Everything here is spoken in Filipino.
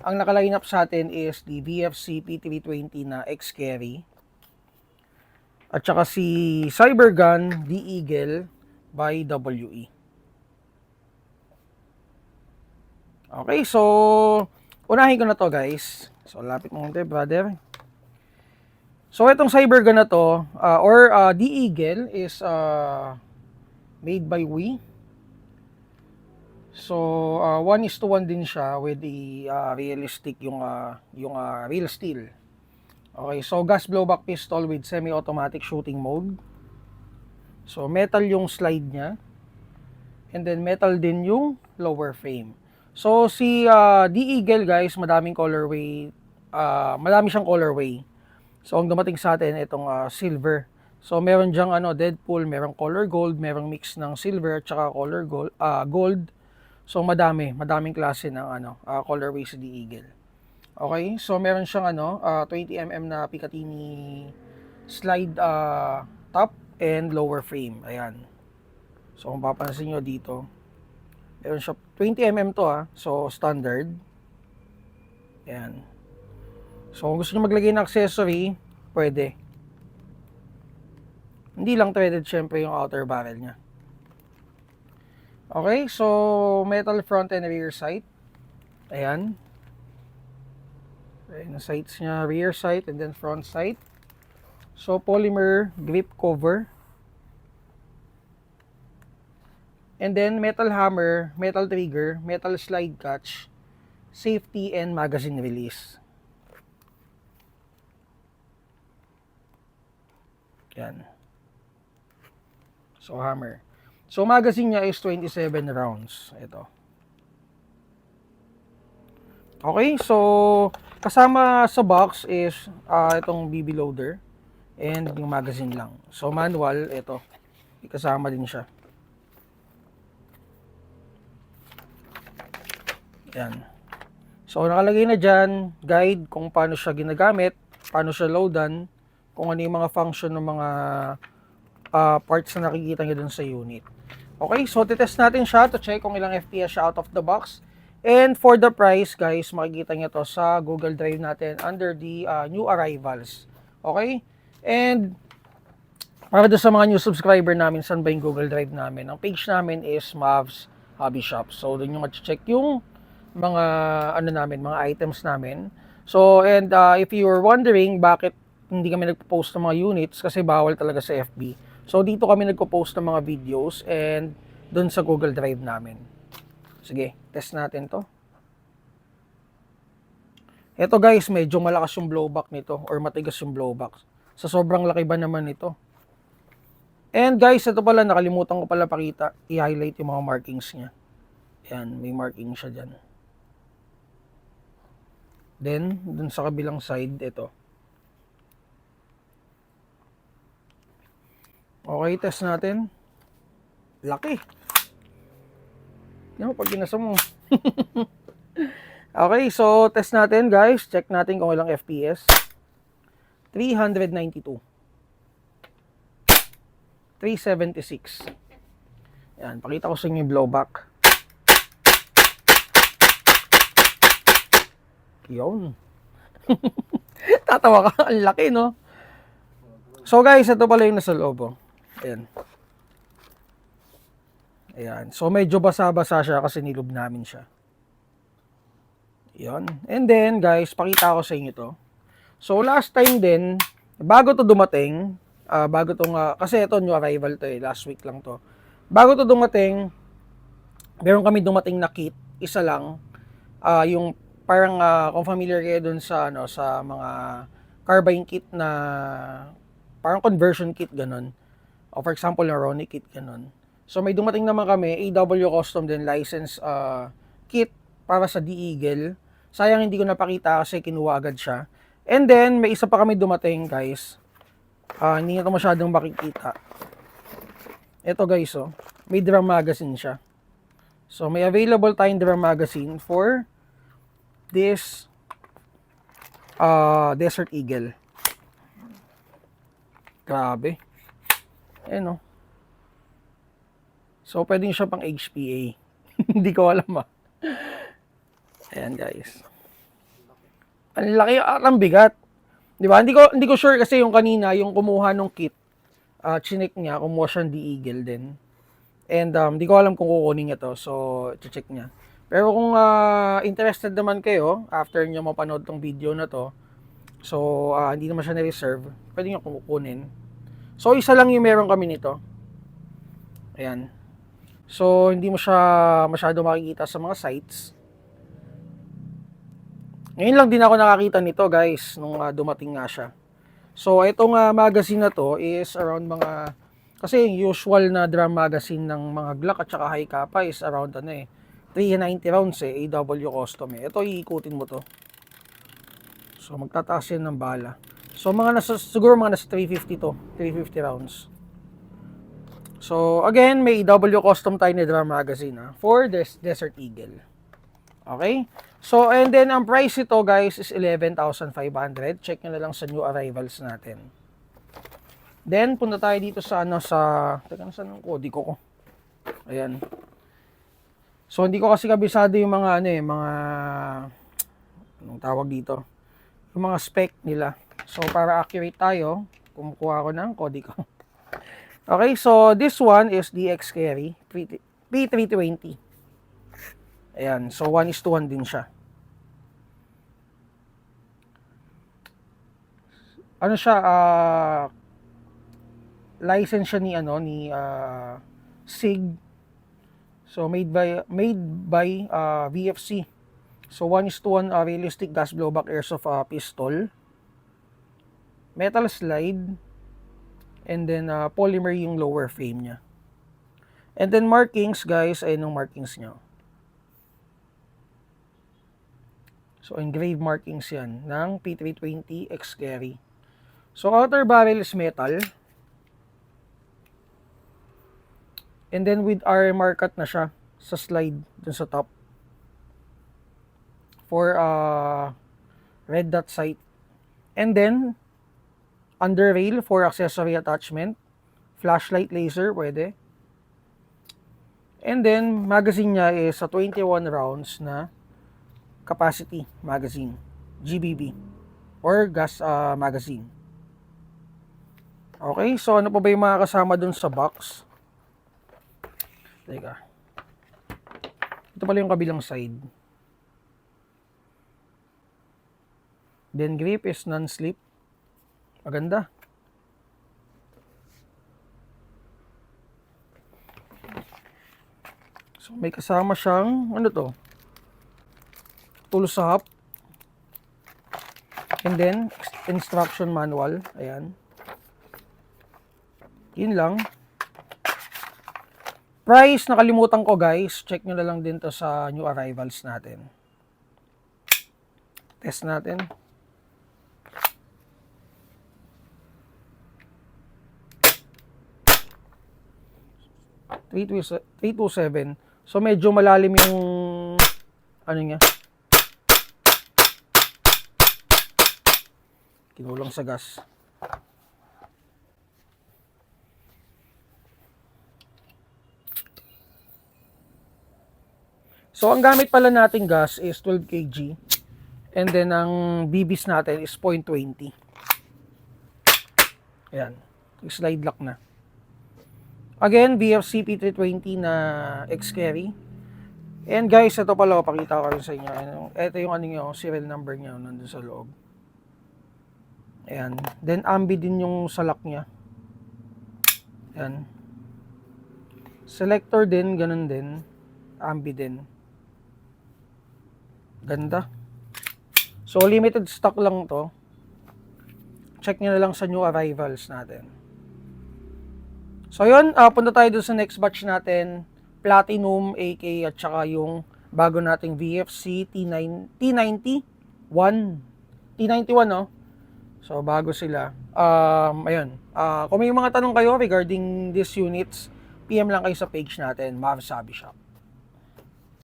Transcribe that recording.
Ang naka-line up sa atin is the VFC P320 na X-Carry. At saka si Cybergun D-Eagle by WE. Okay, so unahin ko na to guys. So lapit mo konti brother. So itong Cybergun na to D-Eagle is made by WE. So 1:1 din siya with the realistic yung real steel. Okay, so gas blowback pistol with semi-automatic shooting mode. So metal yung slide niya. And then metal din yung lower frame. So si D-Eagle guys, madami siyang colorway. So ang dumating sa atin itong silver. So meron diyang Deadpool, merong color gold, merong mix ng silver at saka color gold. So madaming klase ng colorway sa D-Eagle. Okay, so meron siyang 20mm na Picatinny slide top and lower frame. Ayan. So kung papansin nyo dito, meron siya 20mm to so standard. Ayan. So kung gusto nyo maglagay ng accessory, pwede. Hindi lang threaded syempre yung outer barrel niya. Okay, so metal front and rear sight. Ayan. Ayan, sights niya, rear sight and then front sight. So polymer grip cover. And then metal hammer, metal trigger, metal slide catch, safety and magazine release. Yan. So hammer. So magazine niya is 27 rounds. Ito. Okay, so kasama sa box is itong BB loader and yung magazine lang. So manual, ito. Kasama din siya. Yan. So nakalagay na dyan, guide kung paano siya ginagamit, paano siya loadan, kung ano yung mga function ng mga parts na nakikita nyo dun sa unit. Okay, so titest natin siya to check kung ilang FPS siya out of the box. And for the price guys, makikita nyo to sa Google Drive natin under the new arrivals. Okay, and para doon sa mga new subscriber namin, saan ba yung Google Drive namin? Ang page namin is Mavs Hobby Shop. So doon nyo ma-check yung mga mga items namin. So and if you're wondering bakit hindi kami nagpo-post ng mga units, kasi bawal talaga sa FB. So dito kami nagpo-post ng mga videos and doon sa Google Drive namin. Sige, test natin to. Ito guys, medyo malakas yung blowback nito or matigas yung blowback. Sa sobrang laki ba naman ito. And guys, ito pala nakalimutan ko pala pakita, i-highlight yung mga markings niya. Yan, may marking siya dyan. Then, dun sa kabilang side, ito. Okay, test natin. Laki. Yan, pag ginasa mo. Okay, so test natin guys. Check natin kung ilang FPS. 392. 376. Yan, pakita ko sa inyo yung blowback. Yun. Tatawa ka, ang laki no. So guys, ito pala yung nasa loob. Ayan. Ayan. So medyo basa-basa siya kasi nilob namin siya. Yun. And then guys, pakita ko sa inyo to. So last time din, bago to dumating, kasi ito new arrival to last week lang to. Bago to dumating, meron kami dumating na kit, isa lang, yung parang kung familiar kayo dun sa sa mga carbine kit na parang conversion kit ganun. O for example, na Ronnie kit ganun. So may dumating naman kami AW custom din license kit para sa D-Eagle. Sayang hindi ko napakita kasi kinuha agad siya. And then may isa pa kami dumating guys. Hindi nyo masyadong makikita. Ito guys may drum magazine siya. So may available tayong drum magazine for this Desert Eagle. Grabe. Ayan So pwedeng siya pang HPA. Hindi ko alam Ayan guys. Ang laki at ang bigat. 'Di ba? Hindi ko sure kasi yung kanina, yung kumuha nung kit, chinek niya, kumuha siyang D-Eagle din. And di ko alam kung kukunin niya to. So, check niya. Pero kung interested naman kayo, after nyo mapanood tong video na to, so hindi naman siya na-reserve, pwede nyo kukunin. So, isa lang yung meron kami nito. Ayan. So, hindi mo siya masyado makikita sa mga sites. Ngayon lang din ako nakakita nito, guys, nung dumating nga siya. So, itong magazine na to is around mga, kasi usual na drum magazine ng mga Glock at saka High Kappa is around 390 rounds AW custom Ito, iikutin mo to. So, magtataas yan ng bala. So, siguro mga nasa 350 to, 350 rounds. So, again, may AW custom tayo na drum magazine for this Desert Eagle. Okay? So, and then, ang price ito, guys, is 11,500. Check nyo na lang sa new arrivals natin. Then, punta tayo dito sa, teka, saan ang kodigo ko? Ayan. So, hindi ko kasi kabisado yung mga, anong tawag dito? Yung mga spec nila. So, para accurate tayo, kumukuha ko ng kodigo. Okay, so, this one is DX Carry, P320. Ayan, so 1:1 din siya. Ano siya, license siya ni SIG. So made by VFC. So 1:1 realistic gas blowback airsoft pistol. Metal slide, and then polymer yung lower frame niya. And then markings, guys, ayun yung markings niya. So, engraved markings yan ng P320 X-Carry. So, outer barrel is metal. And then with RMR cut na siya sa slide dun sa top. For red dot sight. And then, under rail for accessory attachment. Flashlight laser, pwede. And then, magazine niya is sa 21 rounds na capacity magazine, GBB, or gas magazine. Okay, so ano pa ba yung mga kasama dun sa box? Teka. Ito pala yung kabilang side. Then grip is non-slip. Maganda. So may kasama siyang, ano to? Tools hub. And then, instruction manual. Ayan. Yun lang. Price, nakalimutan ko, guys. Check nyo na lang din to sa new arrivals natin. Test natin. $327. So, medyo malalim yung ano niya. Kinulang sa gas. So, ang gamit pala nating gas is 12 kg. And then, ang BBs natin is 0.20. Ayan. Slide lock na. Again, VFC P320 na X-Carry. And guys, ito pala, pakita ko rin sa inyo. Ito yung ano nyo, serial number nyo nandun sa loob. Ayan. Then, ambi din yung salak niya. Ayan. Selector din, ganun din. Ambi din. Ganda. So, limited stock lang to. Check nyo na lang sa new arrivals natin. So, yun. Punta tayo dun sa next batch natin. Platinum, AK, at saka yung bago nating VFC T91. T91, no? So, bago sila. Ayun. Kung may mga tanong kayo regarding these units, PM lang kayo sa page natin, Marv Sabi Shop.